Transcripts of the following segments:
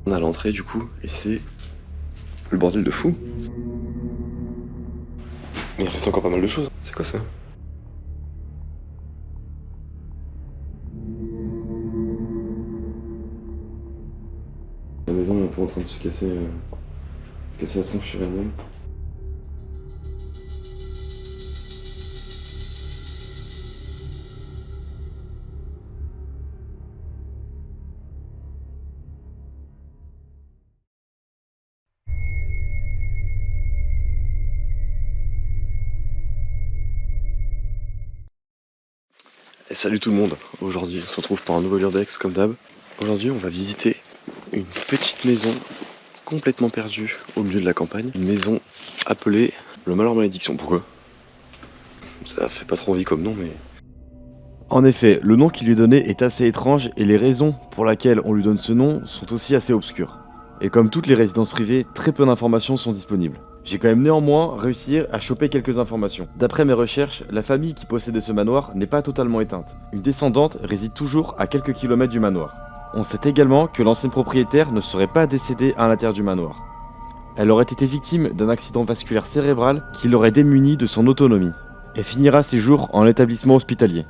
On a l'entrée du coup, et c'est le bordel de fou. Mais il reste encore pas mal de choses. C'est quoi ça? La maison est un peu en train de se casser, casser la tronche sur elle-même. Et salut tout le monde. Aujourd'hui on se retrouve pour un nouveau Urbex comme d'hab. Aujourd'hui on va visiter une petite maison complètement perdue au milieu de la campagne. Une maison appelée le Malheur Malédiction. Pourquoi? Ça fait pas trop envie comme nom mais... En effet, le nom qui lui est donné est assez étrange et les raisons pour lesquelles on lui donne ce nom sont aussi assez obscures. Et comme toutes les résidences privées, très peu d'informations sont disponibles. J'ai quand même néanmoins réussi à choper quelques informations. D'après mes recherches, la famille qui possédait ce manoir n'est pas totalement éteinte. Une descendante réside toujours à quelques kilomètres du manoir. On sait également que l'ancienne propriétaire ne serait pas décédée à l'intérieur du manoir. Elle aurait été victime d'un accident vasculaire cérébral qui l'aurait démunie de son autonomie, et finira ses jours en établissement hospitalier.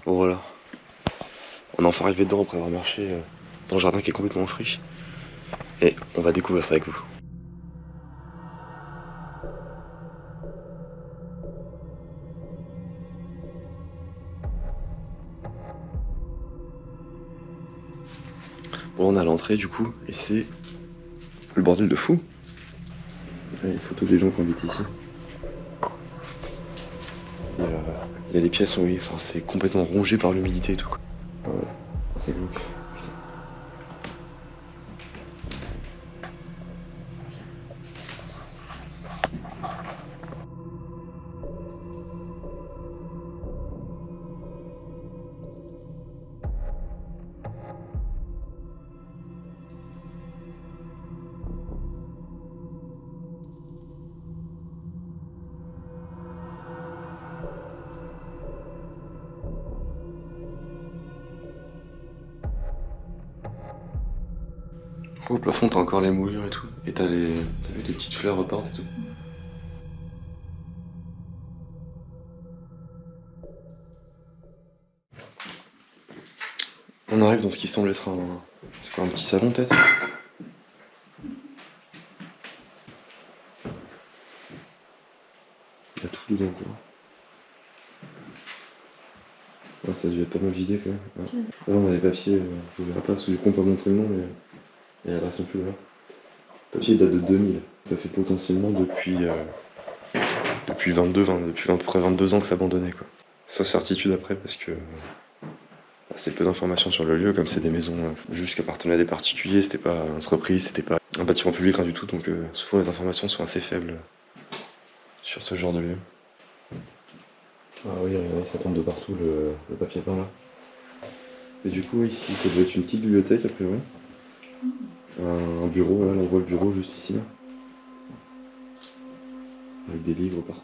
Bon voilà. On est enfin arrivé dedans après avoir marché dans le jardin qui est complètement en friche. Et on va découvrir ça avec vous. Bon on a l'entrée du coup, et c'est le bordel de fou. Il y a les photos des gens qui habitent ici. Il y a les pièces, oui, enfin c'est complètement rongé par l'humidité et tout quoi. Ouais, c'est glauque. Putain. Au plafond t'as encore les moulures et tout. Et t'as vu les petites fleurs repeintes et tout. On arrive dans ce qui semble être un... C'est quoi, un petit salon peut-être? Il y a tout dedans quoi. Ouais, ça a dû être pas mal vidé quand même. Ouais. Là on a les papiers, je vous verrai pas parce que du coup on peut pas montrer le nom mais il y a la version plus là. Le papier date de 2000. Ça fait potentiellement depuis 22, depuis à peu près 22 ans que c'est abandonné quoi. Sans certitude après parce que c'est peu d'informations sur le lieu, comme c'est des maisons juste qui appartenaient à des particuliers, c'était pas une entreprise, c'était pas un bâtiment public, rien du tout, donc souvent les informations sont assez faibles sur ce genre de lieu. Ah oui, regardez, ça tombe de partout le papier peint là. Et du coup, ici, ça doit être une petite bibliothèque a priori. Un bureau, là, on voit le bureau juste ici, là. Avec des livres partout.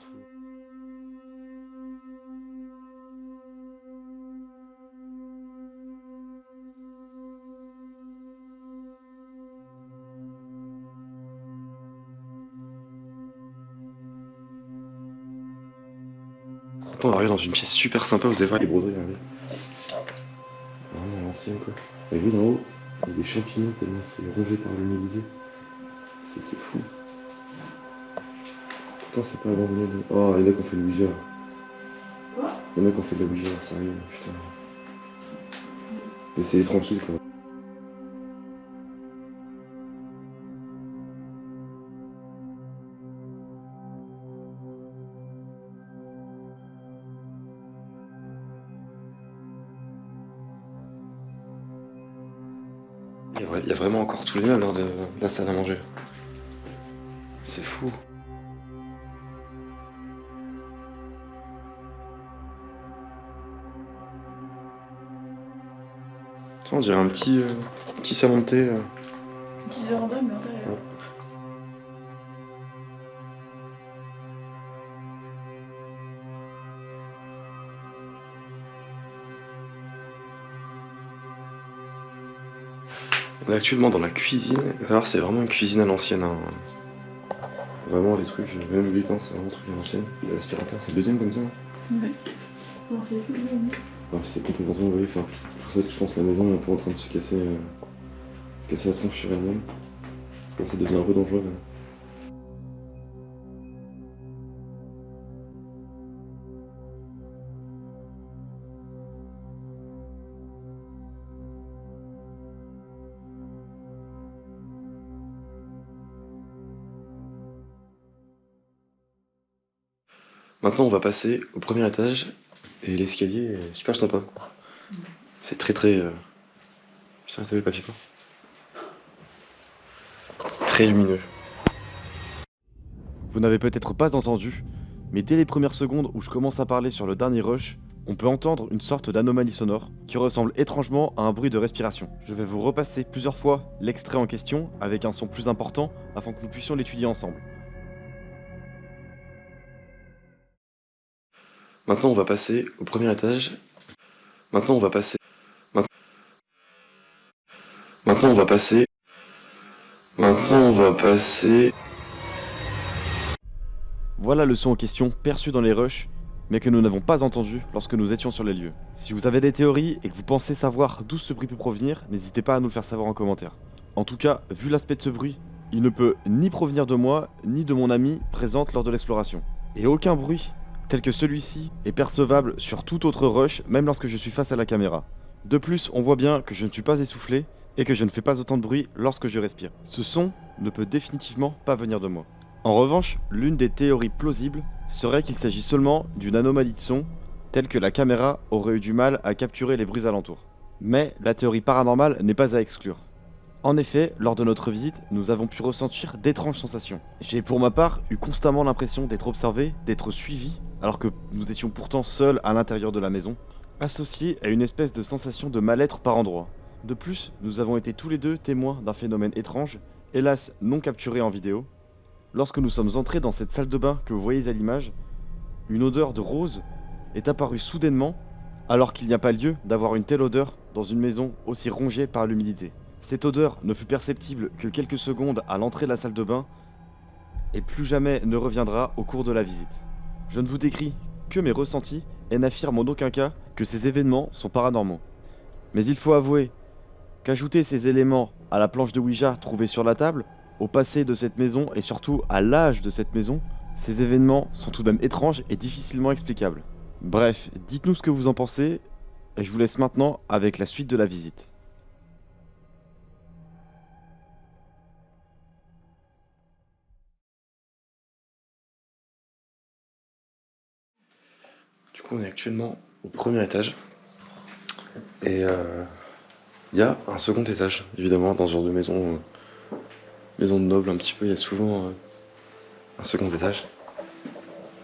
Après, on arrive dans une pièce super sympa, vous allez voir les broderies, regardez. Vraiment à l'ancienne quoi. Et vu d'en haut, il y a des champignons tellement c'est rongé par l'humidité. C'est fou. Pourtant, c'est pas abandonné. Oh, il y en a qui ont fait le Ouija. Quoi? Il y en a qui ont fait de la Ouija, sérieux, putain. Laissez-les tranquilles quoi. Il y a vraiment encore tous les meubles de la salle à manger. C'est fou. On dirait un petit salon de thé. Une petite véranda, mais intérieure. Ouais. On est actuellement dans la cuisine. Alors c'est vraiment une cuisine à l'ancienne. Hein. Vraiment les trucs, même le grille-pain c'est vraiment un truc à l'ancienne. L'aspirateur c'est le deuxième comme ça. Ouais. Non, c'est fou, oui. Alors c'est complètement, vous voyez, enfin, tout ça, je pense que la maison est un peu en train de se casser, casser la tronche sur elle-même. Ça devient un peu dangereux. Là. Maintenant, on va passer au premier étage. Et l'escalier est super sympa. C'est très très. Putain, t'as vu le papier peint. Très lumineux. Vous n'avez peut-être pas entendu, mais dès les premières secondes où je commence à parler sur le dernier rush, on peut entendre une sorte d'anomalie sonore qui ressemble étrangement à un bruit de respiration. Je vais vous repasser plusieurs fois l'extrait en question avec un son plus important afin que nous puissions l'étudier ensemble. Maintenant, on va passer au premier étage. Maintenant, on va passer. Maintenant, on va passer. Maintenant, on va passer. Voilà le son en question perçu dans les rushs, mais que nous n'avons pas entendu lorsque nous étions sur les lieux. Si vous avez des théories et que vous pensez savoir d'où ce bruit peut provenir, n'hésitez pas à nous le faire savoir en commentaire. En tout cas, vu l'aspect de ce bruit, il ne peut ni provenir de moi, ni de mon ami présente lors de l'exploration. Et aucun bruit, tel que celui-ci, est percevable sur tout autre rush, même lorsque je suis face à la caméra. De plus, on voit bien que je ne suis pas essoufflé et que je ne fais pas autant de bruit lorsque je respire. Ce son ne peut définitivement pas venir de moi. En revanche, l'une des théories plausibles serait qu'il s'agit seulement d'une anomalie de son, telle que la caméra aurait eu du mal à capturer les bruits alentours. Mais la théorie paranormale n'est pas à exclure. En effet, lors de notre visite, nous avons pu ressentir d'étranges sensations. J'ai pour ma part eu constamment l'impression d'être observé, d'être suivi, alors que nous étions pourtant seuls à l'intérieur de la maison, associé à une espèce de sensation de mal-être par endroits. De plus, nous avons été tous les deux témoins d'un phénomène étrange, hélas non capturé en vidéo. Lorsque nous sommes entrés dans cette salle de bain que vous voyez à l'image, une odeur de rose est apparue soudainement, alors qu'il n'y a pas lieu d'avoir une telle odeur dans une maison aussi rongée par l'humidité. Cette odeur ne fut perceptible que quelques secondes à l'entrée de la salle de bain, et plus jamais ne reviendra au cours de la visite. Je ne vous décris que mes ressentis et n'affirme en aucun cas que ces événements sont paranormaux. Mais il faut avouer qu'ajouter ces éléments à la planche de Ouija trouvée sur la table, au passé de cette maison et surtout à l'âge de cette maison, ces événements sont tout de même étranges et difficilement explicables. Bref, dites-nous ce que vous en pensez, et je vous laisse maintenant avec la suite de la visite. Du coup, on est actuellement au premier étage. Et il y a un second étage, évidemment, dans ce genre de maison, maison de noble un petit peu, il y a souvent un second étage.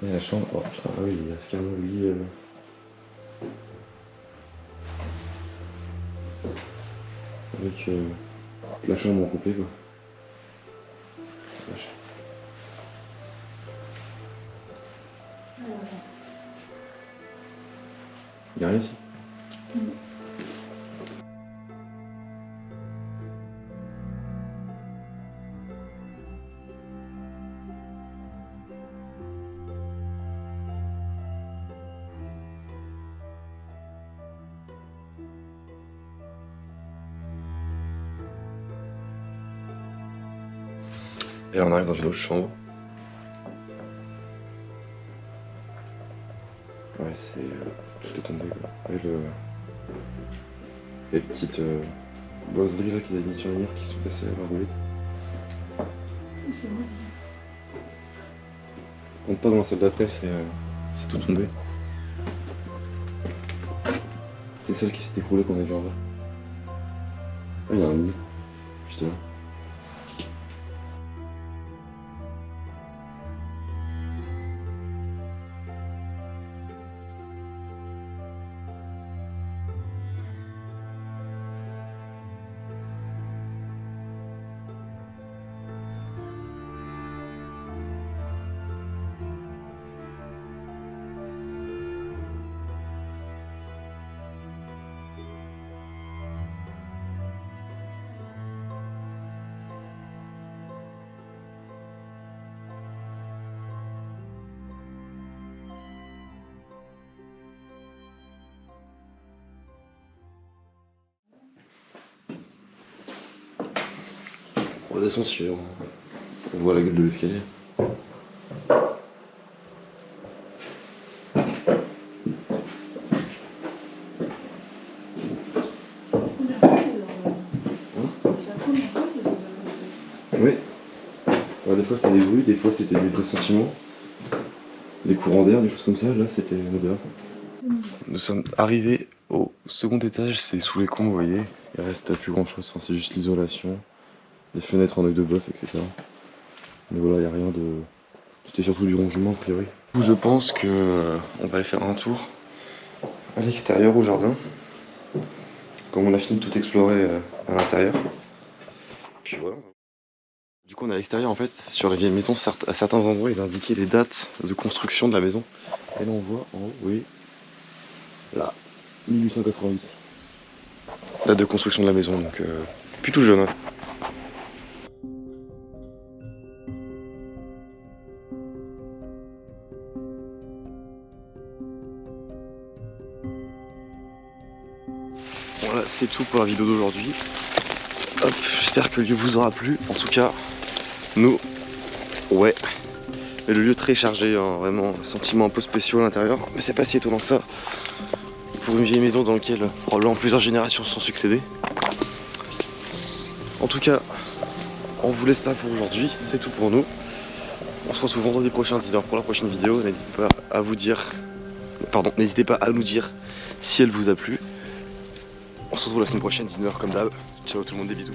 Il y a la chambre. Oh putain, ah oui, il y a carrément le lit. Avec la chambre en complet, quoi. Vache. Il y a rien ici. Et là on arrive dans une autre chambre. Ouais, c'est. Tout est tombé quoi. Et les petites boiseries là qu'ils avaient mis sur les murs qui sont passées à la margoulette. C'est rosé. On compte pas dans la salle d'après, c'est tout tombé. C'est celle qui s'est écroulée qu'on a vu en bas. Ah, il y a un lit, justement. On redescend si on voit la gueule de l'escalier. Oui. Alors, des fois c'était des bruits, des fois c'était des pressentiments, des courants d'air, des choses comme ça. Là c'était une odeur. Nous sommes arrivés au second étage, c'est sous les cons, vous voyez. Il reste plus grand chose, enfin, c'est juste l'isolation, des fenêtres en œil de bœuf, etc. Mais voilà, il n'y a rien de. C'était surtout du rongement a priori. Je pense que on va aller faire un tour à l'extérieur au jardin. Comme on a fini de tout explorer à l'intérieur. Puis voilà. Du coup on est à l'extérieur en fait, sur la vieille maison, à certains endroits il indiquait les dates de construction de la maison. Et là on voit en haut, oui, là, 1888. Date de construction de la maison, donc plutôt jeune. Hein. Voilà, c'est tout pour la vidéo d'aujourd'hui. Hop, j'espère que le lieu vous aura plu. En tout cas, nous, ouais. Mais le lieu très chargé, hein, vraiment, sentiment un peu spécial à l'intérieur. Mais c'est pas si étonnant que ça. Pour une vieille maison dans laquelle probablement plusieurs générations se sont succédées. En tout cas, on vous laisse là pour aujourd'hui. C'est tout pour nous. On se retrouve vendredi prochain à 10h pour la prochaine vidéo. N'hésitez pas à vous dire... Pardon, n'hésitez pas à nous dire si elle vous a plu. On se retrouve la semaine prochaine, 19h comme d'hab. Ciao tout le monde, des bisous.